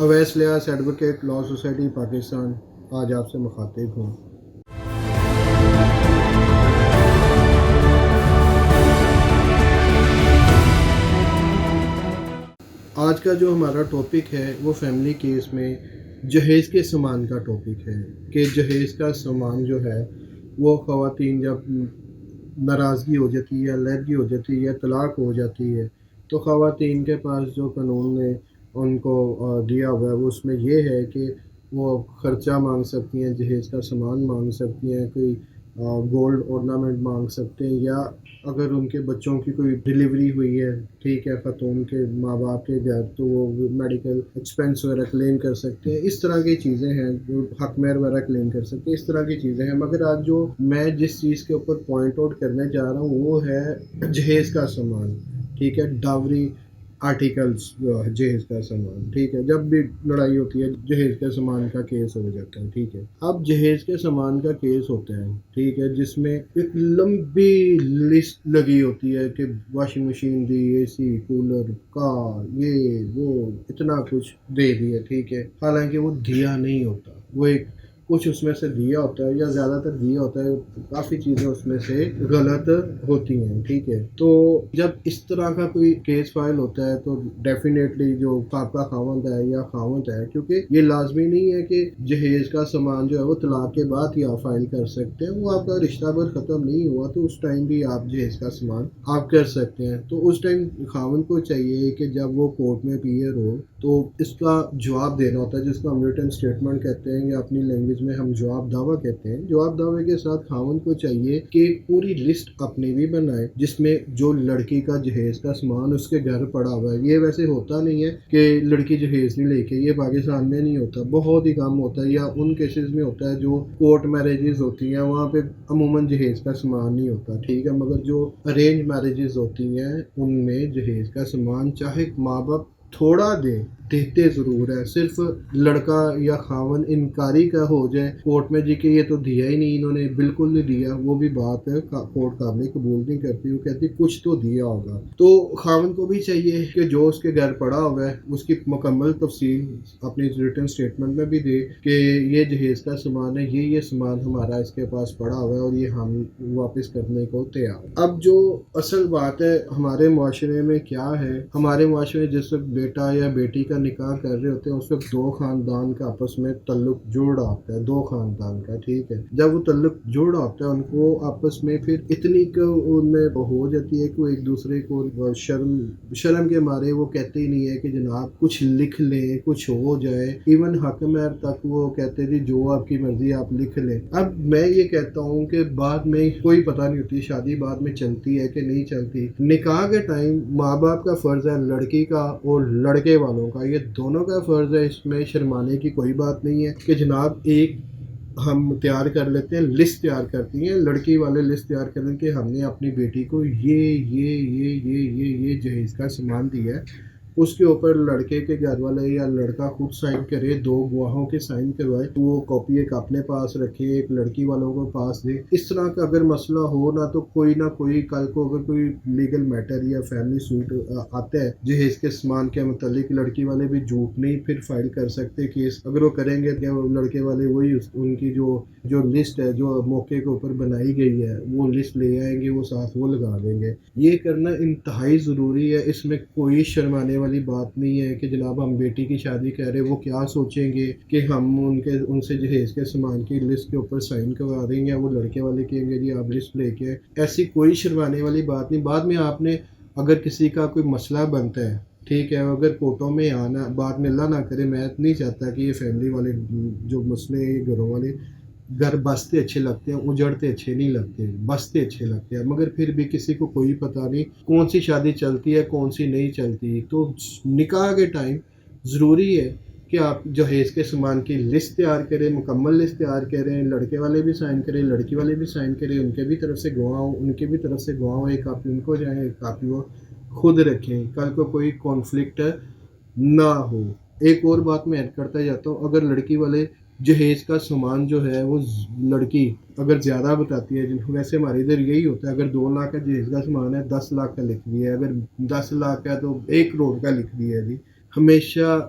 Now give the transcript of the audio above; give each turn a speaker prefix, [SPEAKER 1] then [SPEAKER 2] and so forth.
[SPEAKER 1] Owais لیاس advocate لا society Pakistan آج آپ سے مخاطب ہوں۔ آج کا جو ہمارا ٹاپک ہے وہ فیملی کیس میں جہیز کے سامان کا ٹاپک ہے کہ جہیز کا سامان جو ہے وہ خواتین جب ناراضگی ہو جاتی ہے، علیحدگی ہو جاتی ہے یا طلاق ہو جاتی ہے تو خواتین کے پاس جو قانون نے ان کو دیا ہوا ہے وہ اس میں یہ ہے کہ وہ خرچہ مانگ سکتی ہیں، جہیز کا سامان مانگ سکتی ہیں، کوئی گولڈ اورنامنٹ مانگ سکتے ہیں، یا اگر ان کے بچوں کی کوئی ڈیلیوری ہوئی ہے، ٹھیک ہے، خاتون کے ماں باپ کے گھر، تو وہ میڈیکل ایکسپینس وغیرہ کلیم کر سکتے ہیں۔ اس طرح کی چیزیں ہیں، جو حق مہر وغیرہ کلیم کر سکتے ہیں، اس طرح کی چیزیں ہیں۔ مگر آج جو میں جس چیز کے اوپر پوائنٹ آؤٹ کرنے جا رہا ہوں وہ ہے جہیز کا سامان، ٹھیک ہے، ڈاوری آرٹیکلس، جہیز کا سامان، ٹھیک ہے۔ جب بھی لڑائی ہوتی ہے جہیز کے سامان کا کیس ہو جاتا ہے، ٹھیک ہے۔ اب جہیز کے سامان کا کیس ہوتا ہے، ٹھیک ہے، جس میں ایک لمبی لسٹ لگی ہوتی ہے کہ واشنگ مشین دی، اے سی، کولر، کار، یہ وہ اتنا کچھ دے دیا، ٹھیک ہے، حالانکہ وہ دیا نہیں ہوتا، وہ ایک کچھ اس میں سے دیا ہوتا ہے یا زیادہ تر دیا ہوتا ہے، کافی چیزیں اس میں سے غلط ہوتی ہیں، ٹھیک ہے۔ تو جب اس طرح کا کوئی کیس فائل ہوتا ہے تو ڈیفینیٹلی جو آپ کا خاوند ہے یا خاوند ہے، کیونکہ یہ لازمی نہیں ہے کہ جہیز کا سامان جو ہے وہ طلاق کے بعد ہی آپ فائل کر سکتے ہیں، وہ آپ کا رشتہ بھر ختم نہیں ہوا تو اس ٹائم بھی آپ جہیز کا سامان آپ کر سکتے ہیں۔ تو اس ٹائم خاوند کو چاہیے کہ جب وہ کورٹ میں اپیئر ہو تو اس کا جواب دینا ہوتا ہے، جس کو ہم ریٹن اسٹیٹمنٹ کہتے ہیں یا اپنی لینگویج میں ہم جواب دعویٰ کہتے ہیں۔ جواب دعوے کے ساتھ خاوند کو چاہیے کہ پوری لسٹ اپنی بھی بنائے جس میں جو لڑکی کا جہیز کا سامان اس کے گھر پڑا ہوا ہے۔ یہ ویسے ہوتا نہیں ہے کہ لڑکی جہیز نہیں لے کے، یہ پاکستان میں نہیں ہوتا، بہت ہی کم ہوتا ہے، یا ان کیسز میں ہوتا ہے جو کورٹ میرجز ہوتی ہیں وہاں پہ عموماً جہیز کا سامان نہیں ہوتا، ٹھیک ہے۔ مگر جو ارینج میرجز ہوتی ہیں ان میں جہیز کا سامان چاہے ماں باپ تھوڑا دیتے ضرور ہے، صرف لڑکا یا خاون انکاری کا ہو جائے کورٹ میں جی کہ یہ تو دیا ہی نہیں، انہوں نے بالکل نہیں دیا، وہ بھی بات ہے کورٹ قابل قبول نہیں کرتی، وہ کہتی کچھ تو دیا ہوگا۔ تو خاون کو بھی چاہیے کہ جو اس کے گھر پڑا ہوا ہے اس کی مکمل تفصیل اپنی ریٹن سٹیٹمنٹ میں بھی دے کہ یہ جہیز کا سامان ہے، یہ سامان ہمارا اس کے پاس پڑا ہوا ہے اور یہ ہم واپس کرنے کو تیار ہیں۔ اب جو اصل بات ہے ہمارے معاشرے میں کیا ہے، ہمارے معاشرے میں جس وقت بیٹا یا بیٹی کا نکاح کر رہے ہوتے ہیں اس وقت دو خاندان کا آپس میں تعلق جڑ رہا ہوتا ہے، دو خاندان کا، ٹھیک ہے۔ جب وہ تعلق جڑ رہا ہوتا ہے ان کو آپس میں پھر اتنی ان میں ہو جاتی ہے کہ وہ ایک دوسرے کو شرم کے مارے وہ کہتے ہی نہیں ہے کہ جناب کچھ لکھ لیں، کچھ ہو جائے، ایون حق مہر تک وہ کہتے جی جو آپ کی مرضی آپ لکھ لیں۔ اب میں یہ کہتا ہوں کہ بعد میں کوئی پتہ نہیں ہوتی شادی بعد میں چلتی ہے کہ نہیں چلتی، نکاح کے ٹائم ماں باپ کا فرض ہے، لڑکی کا اور لڑکے والوں کا، یہ دونوں کا فرض ہے، اس میں شرمانے کی کوئی بات نہیں ہے کہ جناب ایک ہم تیار کر لیتے ہیں، لسٹ تیار کرتی ہیں، لڑکی والے لسٹ تیار کر لیں کہ ہم نے اپنی بیٹی کو یہ جہیز کا سامان دیا ہے، اس کے اوپر لڑکے کے گھر والے یا لڑکا خود سائن کرے، دو گواہوں کے سائن کروائے، وہ کاپی ایک اپنے پاس رکھے، ایک لڑکی والوں کو پاس دے۔ اس طرح کا اگر مسئلہ ہو نہ تو کوئی نہ کوئی کل کو اگر کوئی لیگل میٹر یا فیملی سوٹ آتا ہے جہیز کے سامان کے متعلق، لڑکی والے بھی جھوٹ نہیں پھر فائل کر سکتے کیس، اگر وہ کریں گے کہ لڑکے والے وہی ان کی جو لسٹ ہے جو موقع کے اوپر بنائی گئی ہے وہ لسٹ لے آئیں گے، وہ ساتھ وہ لگا دیں گے۔ یہ کرنا انتہائی ضروری ہے، اس میں کوئی شرمانے والی بات نہیں ہے کہ جناب ہم بیٹی کی شادی کر رہے، وہ کیا سوچیں گے کہ ہم ان سے جہیز کے سامان کی لسٹ کے اوپر سائن کروا دیں گے، وہ لڑکے والے کہیں گے جی آپ لسٹ لے کے، ایسی کوئی شرمانے والی بات نہیں۔ بعد میں آپ نے اگر کسی کا کوئی مسئلہ بنتا ہے، ٹھیک ہے، اگر کورٹوں میں آنا، بعد میں اللہ نہ کرے، میں نہیں چاہتا کہ یہ فیملی والے جو مسئلے ہیں گھروں والے، گھر بستے اچھے لگتے ہیں، اجڑتے اچھے نہیں لگتے، بستے اچھے لگتے ہیں، مگر پھر بھی کسی کو کوئی پتہ نہیں کون سی شادی چلتی ہے کون سی نہیں چلتی۔ تو نکاح کے ٹائم ضروری ہے کہ آپ جہیز کے سامان کی لسٹ تیار کریں، مکمل لسٹ تیار کریں، لڑکے والے بھی سائن کریں، لڑکی والے بھی سائن کریں، ان کے بھی طرف سے گواہ ہوں، ان کی بھی طرف سے گواہ ہوں، ایک کاپی ان کو جائیں، ایک کاپی وہ خود رکھیں، کل کو کوئی کانفلکٹ نہ ہو۔ ایک اور بات میں ایڈ کرتا جاتا ہوں، اگر لڑکی والے جہیز کا سامان جو ہے وہ لڑکی اگر زیادہ بتاتی ہے، ویسے ہمارے ادھر یہی ہوتا ہے، اگر 2 لاکھ کا جہیز کا سامان ہے 10 لاکھ کا لکھ دیا ہے، اگر 10 لاکھ کا تو 1 کروڑ کا لکھ دیا ہے جی۔ ہمیشہ